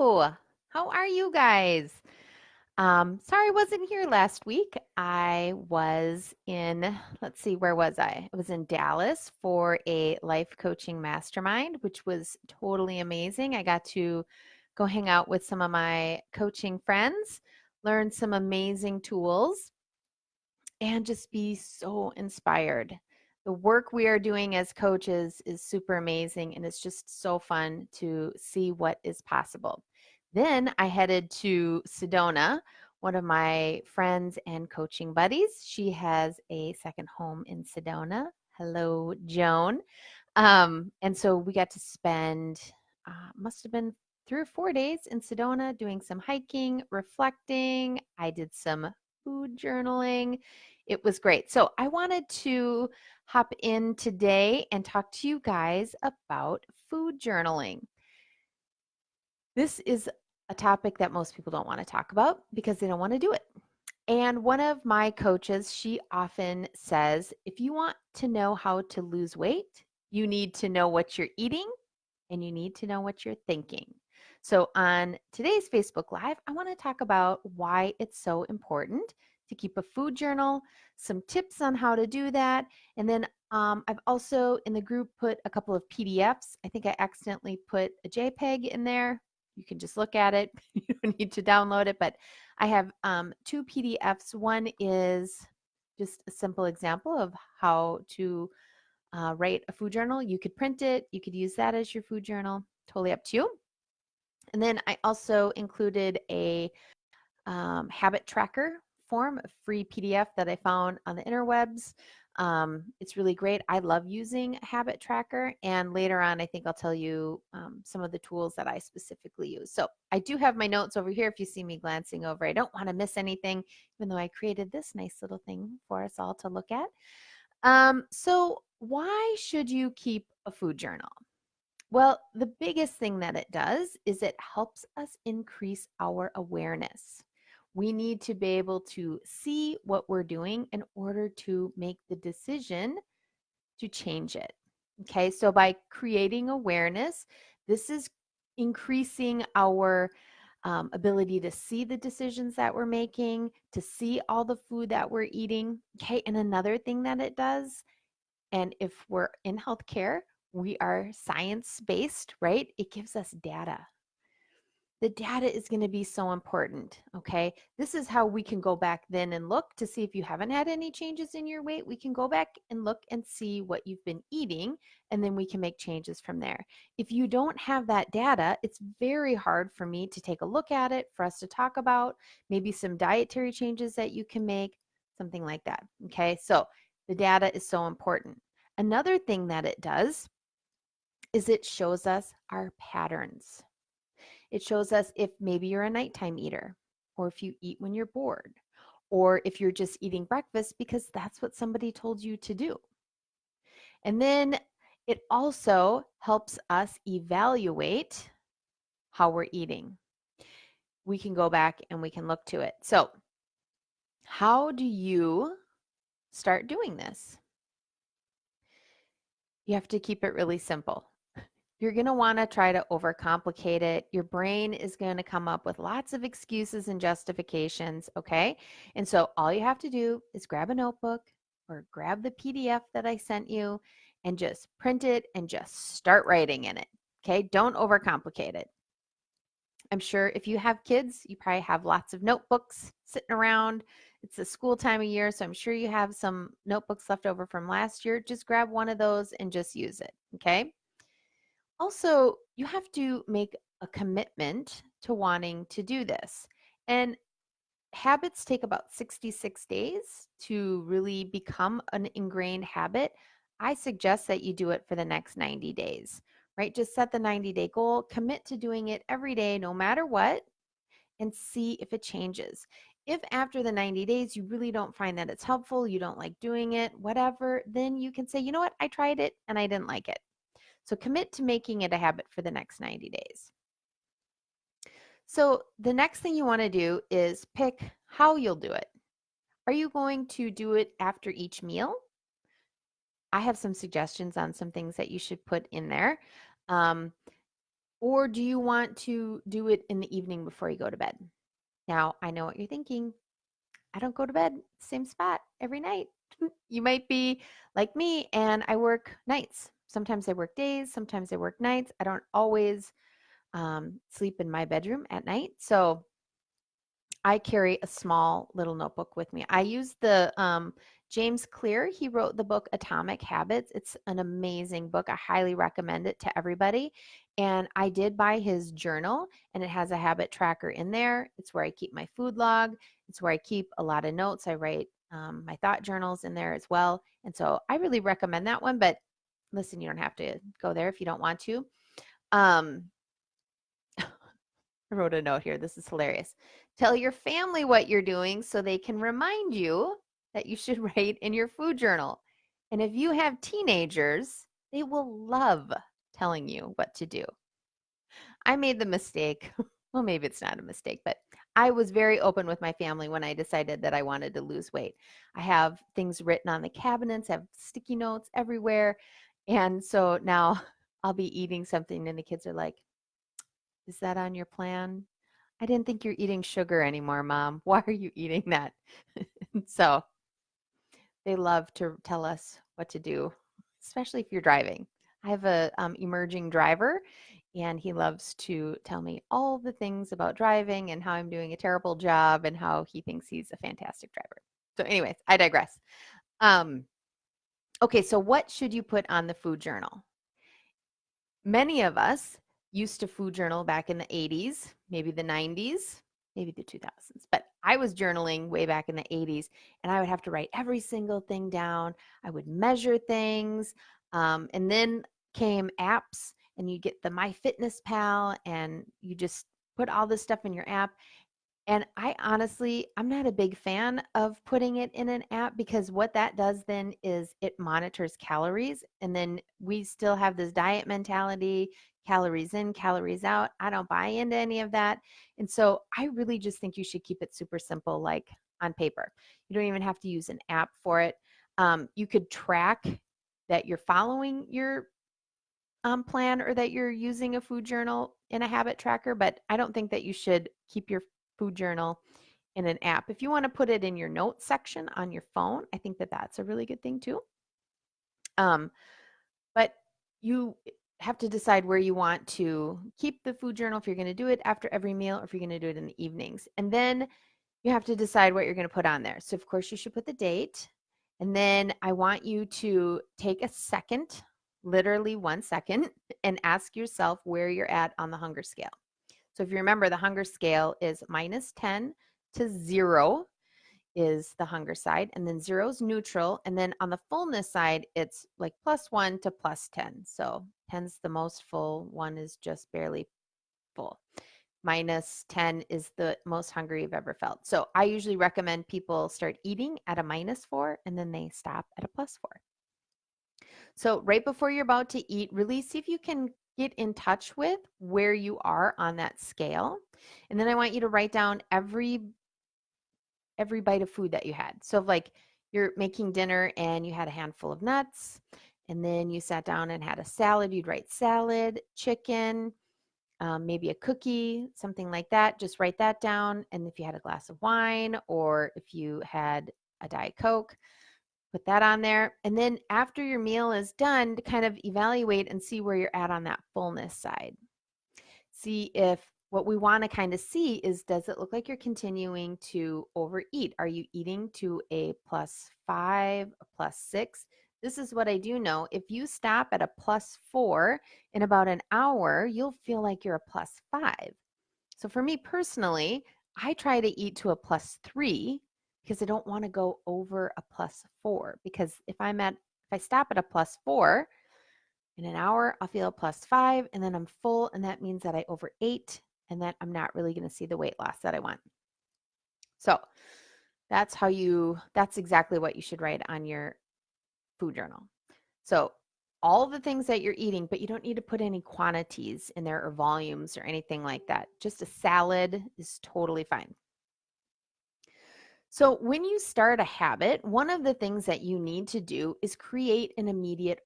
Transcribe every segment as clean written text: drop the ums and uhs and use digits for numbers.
Hello. How are you guys? Sorry I wasn't here last week. I was in, let's see, where was I? I was in Dallas for a life coaching mastermind, which was totally amazing. I got to go hang out with some of my coaching friends, learn some amazing tools, and just be so inspired. The work we are doing as coaches is super amazing, and it's just so fun to see what is possible. Then I headed to Sedona, one of my friends and coaching buddies. She has a second home in Sedona. Hello, Joan. And so we got to spend, must have been 3 or 4 days in Sedona doing some hiking, reflecting. I did some food journaling. It was great. So I wanted to hop in today and talk to you guys about food journaling. This is a topic that most people don't want to talk about because they don't want to do it. And one of my coaches, she often says, if you want to know how to lose weight, you need to know what you're eating and you need to know what you're thinking. So, on today's Facebook Live, I want to talk about why it's so important to keep a food journal, some tips on how to do that. And then I've also in the group put a couple of PDFs. I think I accidentally put a JPEG in there. You can just look at it, you don't need to download it, but I have two PDFs. One is just a simple example of how to write a food journal. You could print it, you could use that as your food journal, totally up to you. And then I also included a habit tracker form, a free PDF that I found on the interwebs. It's really great. I love using a habit tracker. And later on, I think I'll tell you some of the tools that I specifically use. So I do have my notes over here. If you see me glancing over, I don't want to miss anything, even though I created this nice little thing for us all to look at. So why should you keep a food journal? Well, the biggest thing that it does is it helps us increase our awareness. We need to be able to see what we're doing in order to make the decision to change it. Okay, so by creating awareness, this is increasing our ability to see the decisions that we're making, to see all the food that we're eating. Okay, and another thing that it does, and if we're in healthcare, we are science based, right? It gives us data. The data is going to be so important. Okay. This is how we can go back then and look to see if you haven't had any changes in your weight. We can go back and look and see what you've been eating, and then we can make changes from there. If you don't have that data, it's very hard for me to take a look at it, for us to talk about maybe some dietary changes that you can make, something like that. Okay. So the data is so important. Another thing that it does is it shows us our patterns. It shows us if maybe you're a nighttime eater, or if you eat when you're bored, or if you're just eating breakfast because that's what somebody told you to do. And then it also helps us evaluate how we're eating. We can go back and we can look to it. So, how do you start doing this? You have to keep it really simple. You're going to want to try to overcomplicate it. Your brain is going to come up with lots of excuses and justifications, okay? And so all you have to do is grab a notebook or grab the PDF that I sent you and just print it and just start writing in it, okay? Don't overcomplicate it. I'm sure if you have kids, you probably have lots of notebooks sitting around. It's the school time of year, so I'm sure you have some notebooks left over from last year. Just grab one of those and just use it, okay? Also, you have to make a commitment to wanting to do this. And habits take about 66 days to really become an ingrained habit. I suggest that you do it for the next 90 days, right? Just set the 90-day goal, commit to doing it every day, no matter what, and see if it changes. If after the 90 days you really don't find that it's helpful, you don't like doing it, whatever, then you can say, you know what, I tried it and I didn't like it. So commit to making it a habit for the next 90 days. So the next thing you want to do is pick how you'll do it. Are you going to do it after each meal? I have some suggestions on some things that you should put in there. Um, Or do you want to do it in the evening before you go to bed? Now, I know what you're thinking. I don't go to bed same spot every night. You might be like me and I work nights. Sometimes I work days, sometimes I work nights. I don't always sleep in my bedroom at night. So I carry a small little notebook with me. I use the James Clear. He wrote the book Atomic Habits. It's an amazing book. I highly recommend it to everybody. And I did buy his journal, and it has a habit tracker in there. It's where I keep my food log. It's where I keep a lot of notes. I write my thought journals in there as well. And so I really recommend that one. But listen, you don't have to go there if you don't want to. Um, I wrote a note here. This is hilarious. Tell your family what you're doing so they can remind you that you should write in your food journal. And if you have teenagers, they will love telling you what to do. I made the mistake. Well, maybe it's not a mistake, but I was very open with my family when I decided that I wanted to lose weight. I have things written on the cabinets, I have sticky notes everywhere. And so now I'll be eating something and the kids are like, is that on your plan? I didn't think you're eating sugar anymore, Mom. Why are you eating that? So they love to tell us what to do, especially if you're driving. I have a emerging driver, and he loves to tell me all the things about driving and how I'm doing a terrible job and how he thinks he's a fantastic driver. So, anyways, I digress. Um, okay, so what should you put on the food journal? Many of us used to food journal back in the 80s, maybe the 90s, maybe the 2000s, but I was journaling way back in the 80s, and I would have to write every single thing down. I would measure things, and then came apps, and you get the MyFitnessPal, and you just put all this stuff in your app. And I honestly, I'm not a big fan of putting it in an app because what that does then is it monitors calories. And then we still have this diet mentality, calories in, calories out. I don't buy into any of that. And so I really just think you should keep it super simple, like on paper. You don't even have to use an app for it. You could track that you're following your plan or that you're using a food journal in a habit tracker, but I don't think that you should keep your food journal in an app. If you want to put it in your notes section on your phone, I think that that's a really good thing too. But you have to decide where you want to keep the food journal, if you're going to do it after every meal or if you're going to do it in the evenings. And then you have to decide what you're going to put on there. So, of course, you should put the date. And then I want you to take a second, literally 1 second, and ask yourself where you're at on the hunger scale. So, if you remember, the hunger scale is -10 to 0 is the hunger side, and then 0 is neutral. And then on the fullness side, it's like +1 to +10. So 10's the most full, 1 is just barely full. -10 is the most hungry you've ever felt. So I usually recommend people start eating at a -4 and then they stop at a +4. So right before you're about to eat, really see if you can get in touch with where you are on that scale. And then I want you to write down every bite of food that you had. So if like you're making dinner and you had a handful of nuts and then you sat down and had a salad, you'd write salad, chicken, maybe a cookie, something like that. Just write that down. And if you had a glass of wine or if you had a Diet Coke, put that on there. And then after your meal is done, to kind of evaluate and see where you're at on that fullness side. See if what we want to kind of see is, does it look like you're continuing to overeat? Are you eating to a +5, a +6? This is what I do know. If you stop at a +4 in about an hour, you'll feel like you're a +5. So for me personally, I try to eat to a +3 because I don't want to go over a +4. Because if I stop at a +4, in an hour, I'll feel a +5 and then I'm full. And that means that I overate and that I'm not really going to see the weight loss that I want. So that's exactly what you should write on your food journal. So all the things that you're eating, but you don't need to put any quantities in there or volumes or anything like that. Just a salad is totally fine. So when you start a habit, one of the things that you need to do is create an immediate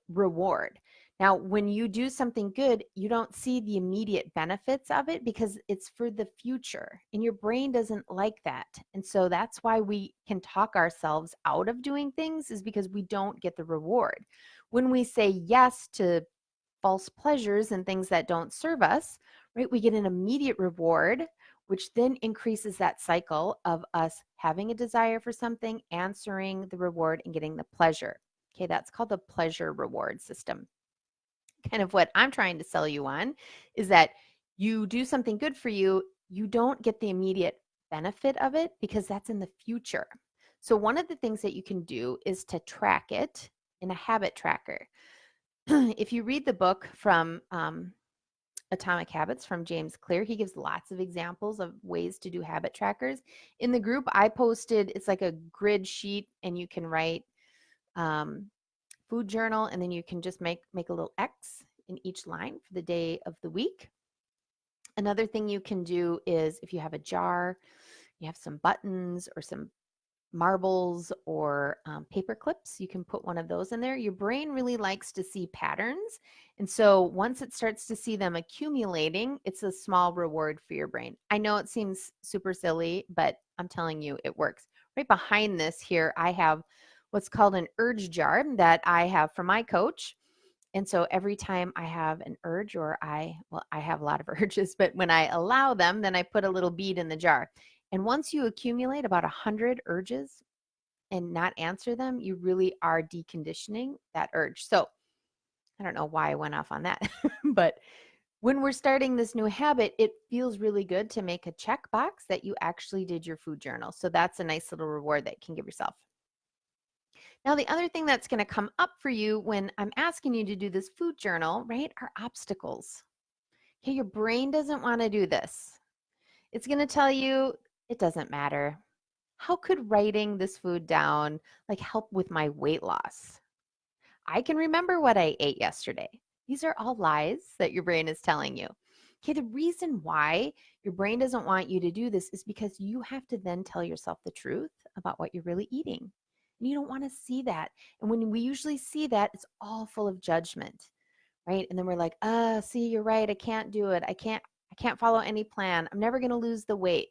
reward. Now, when you do something good, you don't see the immediate benefits of it because it's for the future, and your brain doesn't like that. And so that's why we can talk ourselves out of doing things, is because we don't get the reward. When we say yes to false pleasures and things that don't serve us, right, we get an immediate reward, which then increases that cycle of us having a desire for something, answering the reward, and getting the pleasure. Okay, that's called the pleasure reward system. Kind of what I'm trying to sell you on is that you do something good for you, you don't get the immediate benefit of it because that's in the future. So, one of the things that you can do is to track it in a habit tracker. If you read the book from Atomic Habits from James Clear, he gives lots of examples of ways to do habit trackers. In the group, I posted, it's like a grid sheet, and you can write um, food journal, and then you can just make a little X in each line for the day of the week. Another thing you can do is if you have a jar, you have some buttons or some marbles or paper clips, you can put one of those in there. Your brain really likes to see patterns. And so once it starts to see them accumulating, it's a small reward for your brain. I know it seems super silly, but I'm telling you, it works. Right behind this here, I have what's called an urge jar that I have from my coach. And so every time I have an urge, or I have a lot of urges, but when I allow them, then I put a little bead in the jar. And once you accumulate about 100 urges and not answer them, you really are deconditioning that urge. So I don't know why I went off on that, but when we're starting this new habit, it feels really good to make a check box that you actually did your food journal. So that's a nice little reward that you can give yourself. Now, the other thing that's going to come up for you when I'm asking you to do this food journal, right, are obstacles. Okay, your brain doesn't want to do this. It's going to tell you it doesn't matter. How could writing this food down like help with my weight loss? I can remember what I ate yesterday. These are all lies that your brain is telling you. Okay, the reason why your brain doesn't want you to do this is because you have to then tell yourself the truth about what you're really eating. And you don't want to see that. And when we usually see that, it's all full of judgment, right? And then we're like, see, you're right. I can't do it. I can't follow any plan. I'm never going to lose the weight.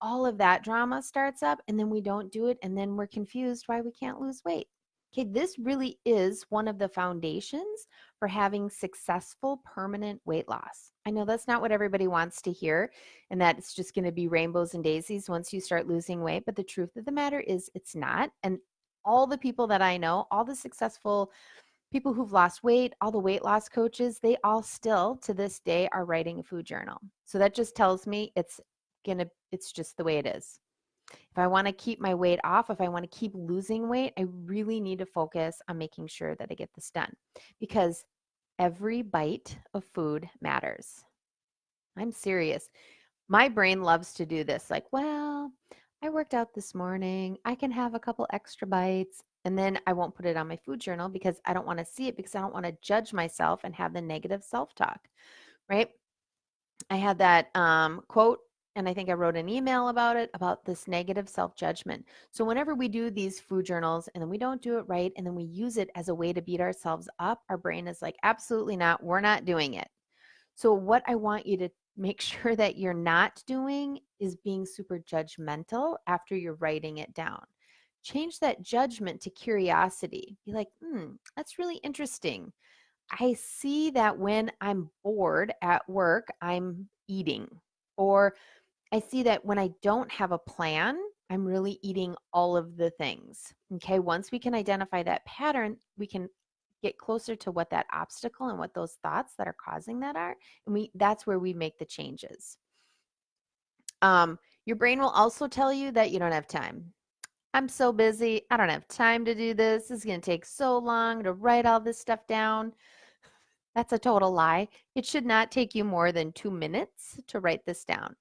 All of that drama starts up, and then we don't do it, and then we're confused why we can't lose weight. Okay, this really is one of the foundations for having successful permanent weight loss. I know that's not what everybody wants to hear, and that it's just going to be rainbows and daisies once you start losing weight, but the truth of the matter is it's not. And all the people that I know, all the successful people who've lost weight, all the weight loss coaches, they all still to this day are writing a food journal. So that just tells me it's just the way it is. If I want to keep my weight off, if I want to keep losing weight, I really need to focus on making sure that I get this done, because every bite of food matters. I'm serious. My brain loves to do this, like, well, I worked out this morning. I can have a couple extra bites. And then I won't put it on my food journal because I don't want to see it, because I don't want to judge myself and have the negative self talk, right? I had that quote, and I think I wrote an email about it, about this negative self judgment. So, whenever we do these food journals and then we don't do it right, and then we use it as a way to beat ourselves up, our brain is like, absolutely not. We're not doing it. So, what I want you to make sure that you're not doing is being super judgmental after you're writing it down. Change that judgment to curiosity. Be like, that's really interesting. I see that when I'm bored at work, I'm eating. Or I see that when I don't have a plan, I'm really eating all of the things. Okay, once we can identify that pattern, we can get closer to what that obstacle and what those thoughts that are causing that are. And that's where we make the changes. Your brain will also tell you that you don't have time. I'm so busy. I don't have time to do this. This is going to take so long to write all this stuff down. That's a total lie. It should not take you more than 2 minutes to write this down.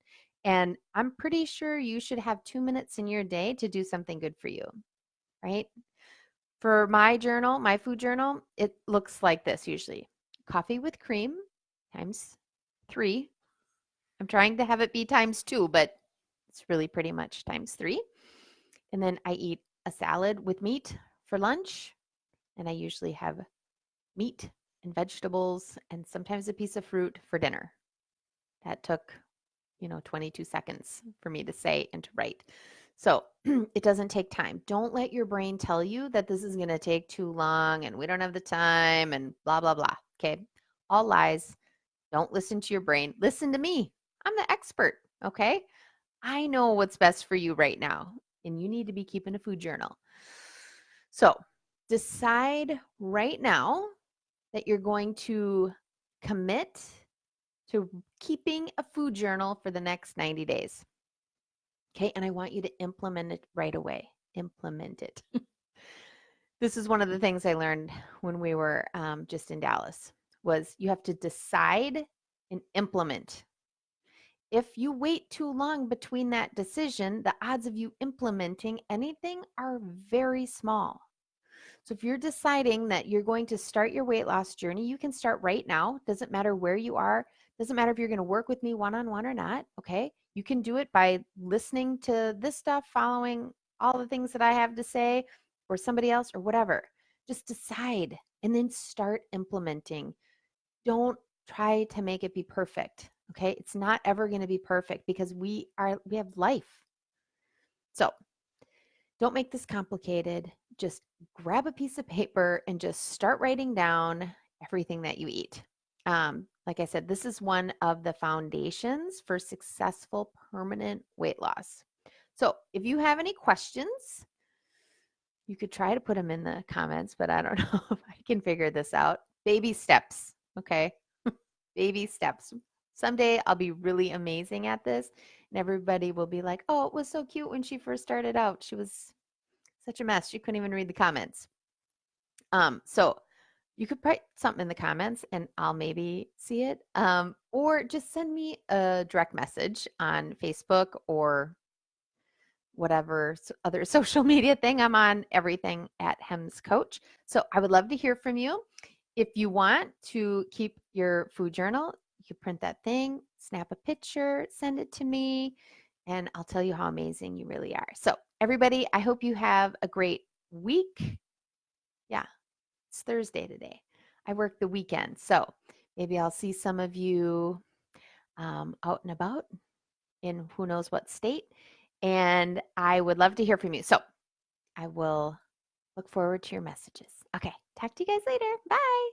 And I'm pretty sure you should have 2 minutes in your day to do something good for you, right? For my journal, my food journal, it looks like this usually. Coffee with cream times 3. I'm trying to have it be times 2, but it's really pretty much times 3. And then I eat a salad with meat for lunch, and I usually have meat and vegetables and sometimes a piece of fruit for dinner. That took, 22 seconds for me to say and to write. So it doesn't take time. Don't let your brain tell you that this is going to take too long and we don't have the time and blah, blah, blah. Okay. All lies. Don't listen to your brain. Listen to me. I'm the expert. Okay. I know what's best for you right now, and you need to be keeping a food journal. So decide right now that you're going to commit to keeping a food journal for the next 90 days. Okay, and I want you to implement it right away. Implement it. This is one of the things I learned when we were just in Dallas was you have to decide and implement. If you wait too long between that decision, the odds of you implementing anything are very small. So if you're deciding that you're going to start your weight loss journey, you can start right now. Doesn't matter where you are. Doesn't matter if you're going to work with me one-on-one or not. Okay. You can do it by listening to this stuff, following all the things that I have to say, or somebody else, or whatever. Just decide and then start implementing. Don't try to make it be perfect. Okay. It's not ever going to be perfect because we have life. So don't make this complicated. Just grab a piece of paper and just start writing down everything that you eat. Like I said, this is one of the foundations for successful permanent weight loss. So if you have any questions, you could try to put them in the comments, but I don't know if I can figure this out. Baby steps, okay? Baby steps. Someday I'll be really amazing at this, and everybody will be like, oh, it was so cute when she first started out. She was such a mess. She couldn't even read the comments. So you could put something in the comments and I'll maybe see it. Or just send me a direct message on Facebook or whatever other social media thing. I'm on everything at Hems Coach. So I would love to hear from you. If you want to keep your food journal, you can print that thing, snap a picture, send it to me, and I'll tell you how amazing you really are. So everybody, I hope you have a great week. Yeah, it's Thursday today. I work the weekend, so maybe I'll see some of you out and about in who knows what state. And I would love to hear from you. So I will look forward to your messages. Okay, talk to you guys later. Bye.